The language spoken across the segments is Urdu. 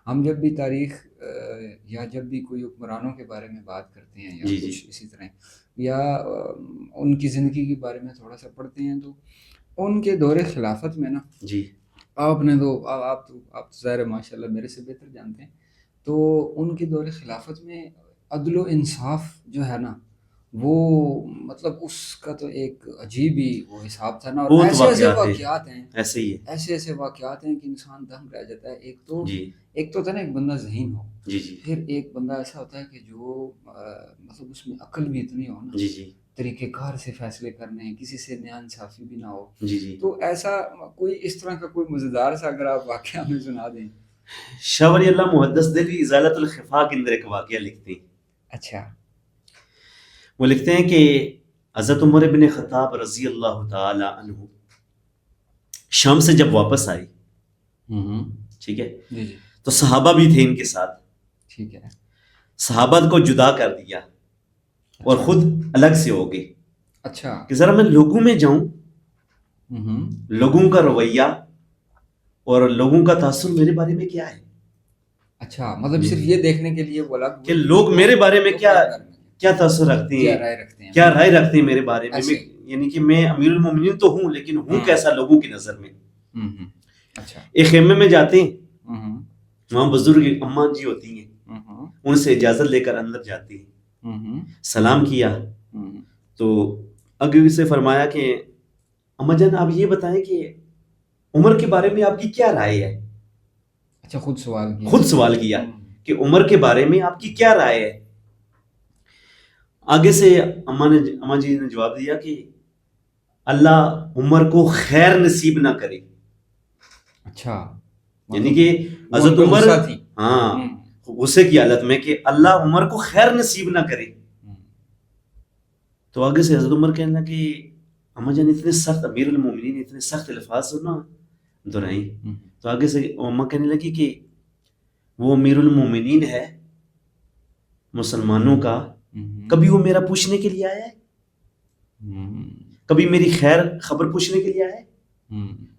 ہم جب بھی تاریخ یا جب بھی کوئی حکمرانوں کے بارے میں بات کرتے ہیں یا جی جی کچھ اسی طرح یا ان کی زندگی کے بارے میں تھوڑا سا پڑھتے ہیں تو ان کے دور خلافت میں نا، جی آپ نے تو آپ تو ظاہر ہے ماشاء اللہ میرے سے بہتر جانتے ہیں، تو ان کے دور خلافت میں عدل و انصاف جو ہے نا وہ مطلب اس کا تو ایک عجیب ہی وہ حساب تھا نا، اور بہت ایسے ایسے واقعات ہے، واقعات ہیں، ایسے ہی ہے. ایسے ایسے واقعات ہیں کہ انسان دم رہ جاتا ہے۔ جی ایک تو ہوتا ہے نا ایک بندہ ذہین ہو، جی جی پھر ایک بندہ ایسا ہوتا ہے کہ جو مطلب اس میں عقل بھی اتنی ہو نا، جی جی طریقہ کار سے فیصلے کرنے ہیں، کسی سے نیا انصافی بھی نہ ہو۔ جی جی. تو ایسا کوئی اس طرح کا کوئی مزیدار سا اگر آپ واقعہ ہمیں سنا دیں۔ شاہ ولی اللہ محدث دہلوی ازالت الخفا کے اندر ایک واقعہ لکھتے ہیں. اچھا وہ لکھتے ہیں کہ حضرت عمر بن خطاب رضی اللہ تعالی عنہ شام سے جب واپس آئے، ٹھیک ہے، جی جی تو صحابہ بھی تھے ان کے ساتھ. ٹھیک ہے۔ صحابہ کو جدا کر دیا اور اچھا خود الگ سے ہو گئے اچھا کہ ذرا میں لوگوں میں جاؤں، لوگوں کا رویہ اور لوگوں کا تاثر میرے بارے میں کیا ہے. اچھا، مطلب صرف یہ دیکھنے کے لیے بولا کہ لوگ میرے بارے میں کیا تاثر رکھتے کیا ہیں، رائے رکھتے ہیں، کیا رائے رکھتے ہیں میرے بارے میں. ایسے یعنی کہ میں امیر المومنین تو ہوں لیکن ہوں کیسا لوگوں کی نظر میں. اچھا ایک خیمے میں جاتے ہیں، وہاں بزرگ اماں جی ہوتی ہیں، ان سے اجازت لے کر اندر جاتی ہیں. سلام کیا تو اگے سے فرمایا کہ اماں جان آپ یہ بتائیں کہ عمر کے بارے میں آپ کی کیا رائے ہے. اچھا خود سوال کیا، خود سوال کیا کہ عمر کے بارے میں آپ کی کیا رائے ہے. آگے سے اماں جی نے جواب دیا کہ اللہ عمر کو خیر نصیب نہ کرے. اچھا یعنی کہ حضرت عمر ہاں غصے کی حالت میں کہ اللہ عمر کو خیر نصیب نہ کرے. تو آگے سے حضرت عمر کہنے لگا کہ اماں جان اتنے سخت، امیر المومنین اتنے سخت الفاظ سنا دہرائیں. تو آگے سے اماں کہنے لگی کہ وہ امیر المومنین ہے مسلمانوں کا، کبھی وہ میرا پوچھنے کے لیے آیا ہے، کبھی میری خیر خبر پوچھنے کے لیے آیا ہے،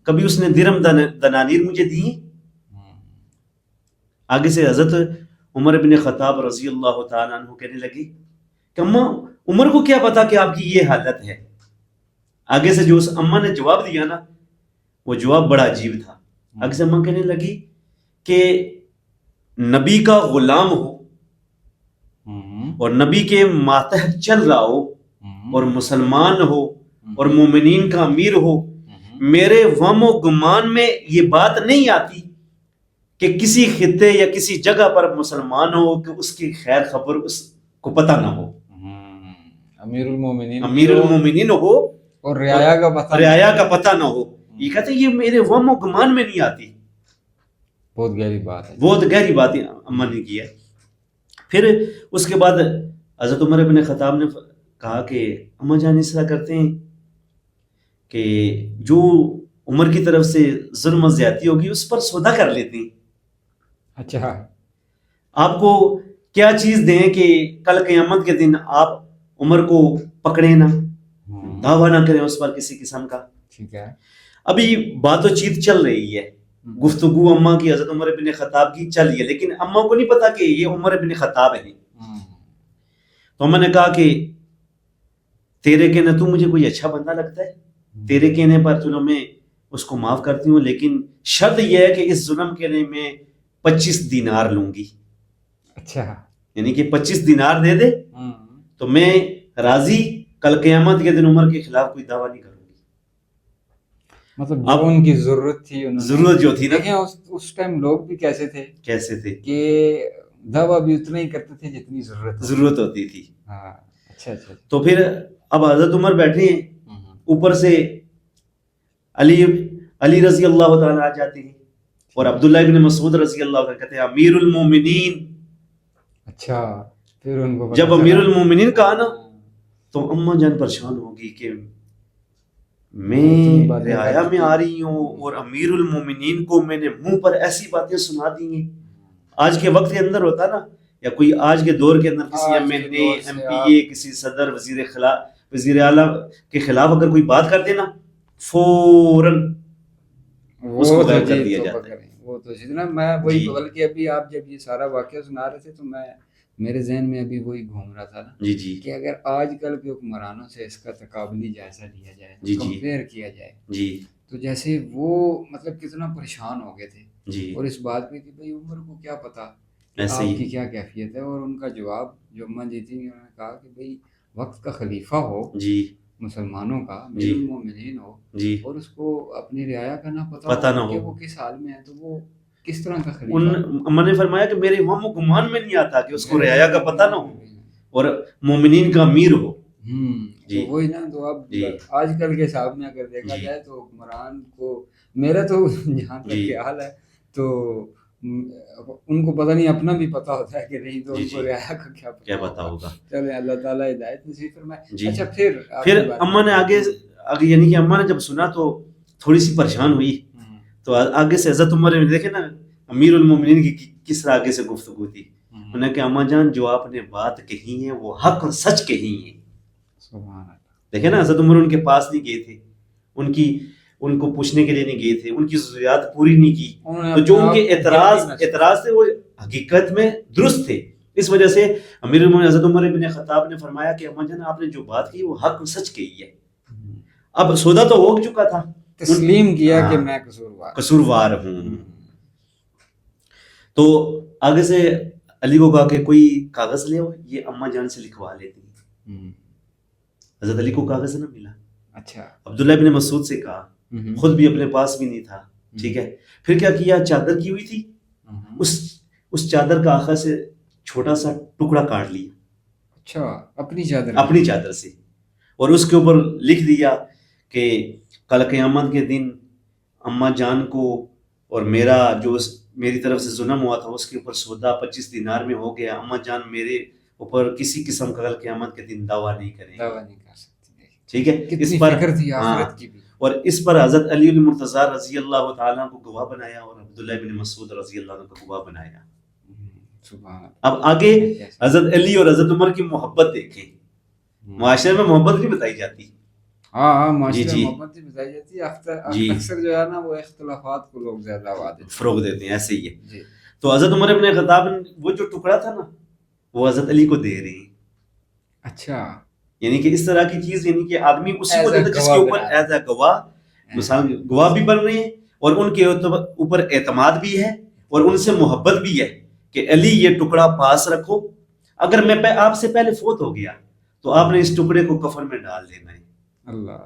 کبھی اس نے درم دنانیر مجھے دی. آگے سے حضرت عمر بن خطاب رضی اللہ تعالیٰ عنہ کہنے لگی کہ اماں عمر کو کیا پتا کہ آپ کی یہ حالت ہے. آگے سے جو اس اماں نے جواب دیا نا وہ جواب بڑا عجیب تھا. آگے سے اماں کہنے لگی کہ نبی کا غلام ہو اور نبی کے ماتحت چل رہا ہو اور مسلمان ہو اور مومنین کا امیر ہو، میرے وہم و گمان میں یہ بات نہیں آتی کہ کسی خطے یا کسی جگہ پر مسلمان ہو کہ اس کی خیر خبر اس کو پتہ نہ ہو. امیر المومنین ہو اور رعایا کا پتہ نہ ہو. یہ کہتے ہیں یہ میرے وہم و گمان میں نہیں آتی. بہت گہری بات ہے، بہت گہری بات اماں نے کی ہے. پھر اس کے بعد حضرت عمر بن خطاب نے کہا کہ اماں جان اس طرح کرتے ہیں کہ جو عمر کی طرف سے ظلم و زیادتی ہوگی اس پر سودا کر لیتے ہیں. اچھا آپ کو کیا چیز دیں کہ کل قیامت کے دن آپ عمر کو پکڑے نہ، دعویٰ نہ کریں اس پر کسی قسم کا. ٹھیک ہے، ابھی بات و چیت چل رہی ہے، گفتگو اماں کی حضرت عمر بن خطاب کی چل رہی ہے، لیکن اماں کو نہیں پتا کہ یہ عمر بن خطاب ہے. تو اماں نے کہا کہ تیرے کہنے تو مجھے کوئی اچھا بندہ لگتا ہے، تیرے کہنے پر چلو میں اس کو معاف کرتی ہوں، لیکن شرط یہ ہے کہ اس ظلم کے لیے میں 25 دینار لوں گی. اچھا یعنی کہ 25 دینار دے دے تو میں راضی، کل قیامت کے دن عمر کے خلاف کوئی دعویٰ نہیں کروں گی. مطلب جو ان کی ضرورت تھی، ضرورت جو تھی نا، دیکھیں اس ٹائم لوگ بھی کیسے تھے کہ دعویٰ بھی اتنا ہی کرتے تھے جتنی ضرورت ہوتی تھی. ہاں اچھا اچھا. تو پھر اب حضرت عمر بیٹھے ہیں، اوپر سے علی رضی اللہ تعالیٰ آ جاتے ہیں اور عبداللہ ابن مسعود رضی اللہ تعالیٰ کہتے ہیں امیر المومنین. اچھا پھر ان کو جب امیر المومنین کہا نا تو اماں جان پریشان ہوگی کہ میں رعایا میں آ رہی ہوں اور امیر المومنین کو میں نے منہ پر ایسی باتیں سنا دی ہیں. آج کے وقت کے اندر ہوتا نا، یا کوئی آج کے دور کے اندر کسی ایم این اے، ایم پی اے، کسی صدر، وزیر اعلیٰ کے خلاف اگر کوئی بات کرتے نا فوراً اس کو غائب کر دیا جاتا ہے. وہ تو اتنا میں وہی جی بلکہ ابھی آپ جب یہ سارا واقعہ سنا رہے تھے تو میں میرے ذہن میں ابھی وہی گھوم رہا تھا نا جی جی کہ اگر آج کل کے حکمرانوں سے اس کا تقابلی جائزہ لیا جائے جی جی کمپیئر کیا جائے جی تو جیسے وہ مطلب کتنا پریشان ہو گئے تھے جی اور اس بات پہ کہ بھائی عمر کو کیا پتا کہ ایسے آپ ہی کی کیا کیفیت ہے، اور ان کا جواب جو اماں جی تھیں انہوں نے کہا کہ بھئی وقت کا خلیفہ ہو جی مسلمانوں کا امیر جی المومنین ہو جی اور اس کو اپنی رعایا کا نہ پتہ پتہ نہ ہو کہ ہو. وہ کس حال میں ہے تو وہ کس طرح کا ان خلیفہ اما نے فرمایا کہ میرے وہم و گمان میں نہیں آتا کہ اس کو میرے رعایا کا پتہ نہ ہو اور مومنین کا امیر ہو. تو جی وہی نا، تو اب جی آج کل کے حساب میں اگر دیکھا جی جائے تو حکمران کو میرا تو جہاں تک جی خیال ہے تو ان کو پتہ نہیں اپنا بھی پتہ ہوتا ہے کہ نہیں، تو جی ان کو جی رعایا کا کیا کیا پتہ پتہ ہوگا. ہوگا. چلے اللہ تعالیٰ ہدایت نصیب فرمائے. جی اچھا پھر آپ پھر کی بات اما نے آگے یعنی کہ اما نے جب سنا تو تھوڑی سی پریشان ہوئی. تو آگے سے حضرت عمر نے دیکھے نا امیر المومنین کی کس طرح آگے سے گفتگو تھی. انہوں نے کہا اما جان جو آپ نے بات کہی ہے وہ حق اور سچ کہی ہے. سبحان اللہ. دیکھیں نا حضرت عمر ان کے پاس نہیں گئے تھے، ان کو پوچھنے کے لیے نہیں گئے تھے، ان کی ضروریات پوری نہیں کی. تو جو ان کے اعتراض تھے وہ حقیقت میں درست تھے. اس وجہ سے امیر المومنین حضرت عمر بن خطاب نے فرمایا کہ اما جان آپ نے جو بات کی وہ حق اور سچ کہی ہے. اب سودا تو ہو چکا تھا، تسلیم کیا کہ میں قصوروار ہوں. تو آگے سے علی کو کہا کہ کوئی کاغذ لے آؤ، یہ اما جان سے لکھوا لیتی ہیں. حضرت علی کو کاغذ نہ ملا. اچھا. عبداللہ ابن مسعود سے کہا، خود بھی اپنے پاس بھی نہیں تھا. ٹھیک ہے. پھر کیا کیا، چادر کی ہوئی تھی، اس چادر کا آخر سے چھوٹا سا ٹکڑا کاٹ لیا. اچھا. اپنی چادر سے، اور اس کے اوپر لکھ دیا کہ کل قیامت کے دن اما جان کو اور میری طرف سے ظلم ہوا تھا اس کے اوپر سودا 25 دینار میں ہو گیا. اما جان میرے اوپر کسی قسم کا کل قیامت کے دن دعویٰ نہیں کریں. کر سکتی. ٹھیک ہے. کتنی فکر تھی آخرت کی بھی. اور اس پر حضرت علی المرتضیٰ رضی اللہ تعالیٰ کو گواہ بنایا اور عبداللہ بن مسعود رضی اللہ عنہ کو گواہ بنایا. اب آگے حضرت علی اور حضرت عمر کی محبت دیکھیں. معاشرے میں محبت نہیں بتائی جاتی. ہاں معاشرے میں محبت نہیں بتائی جاتی. اکثر جو ہے نا وہ اختلافات کو لوگ زیادہ فروغ دیتے ہیں. ایسے ہی ہے. تو حضرت عمر ابن خطاب وہ جو ٹکڑا تھا نا وہ حضرت علی کو دے رہے ہیں. اچھا. یعنی کہ اس طرح کی چیز، یعنی کہ آدمی اسی کو دیتا جس کے اوپر ایز اے گواہ، مثال گواہ بھی بن رہے ہیں اور ان کے اوپر اعتماد بھی ہے اور ان سے محبت بھی ہے کہ علی یہ ٹکڑا پاس رکھو، اگر میں آپ سے پہلے فوت ہو گیا تو آپ نے اس ٹکڑے کو کفن میں ڈال دینا ہے. اللہ.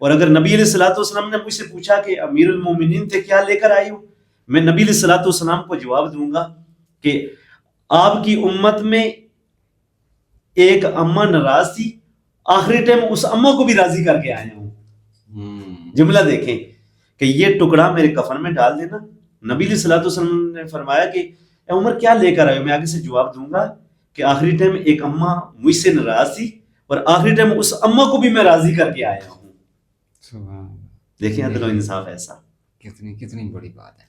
اور اگر نبی علیہ الصلوۃ والسلام نے مجھ سے پوچھا کہ امیر المومنین تھے کیا لے کر آئے ہو، میں نبی علیہ الصلوۃ والسلام کو جواب دوں گا کہ آپ کی امت میں ایک اماں ناراض تھی، آخری ٹائم اس اماں کو بھی راضی کر کے آئے ہوں. جملہ دیکھیں کہ یہ ٹکڑا میرے کفن میں ڈال دینا. نبی علیہ الصلوۃ والسلام نے فرمایا کہ اے عمر کیا لے کر آئے ہو؟ میں آگے سے جواب دوں گا کہ آخری ٹائم ایک اماں مجھ سے ناراض تھی اور آخری ٹائم اس اماں کو بھی میں راضی کر کے آیا ہوں. دیکھیں عدل و انصاف ایسا کتنی بڑی بات ہے.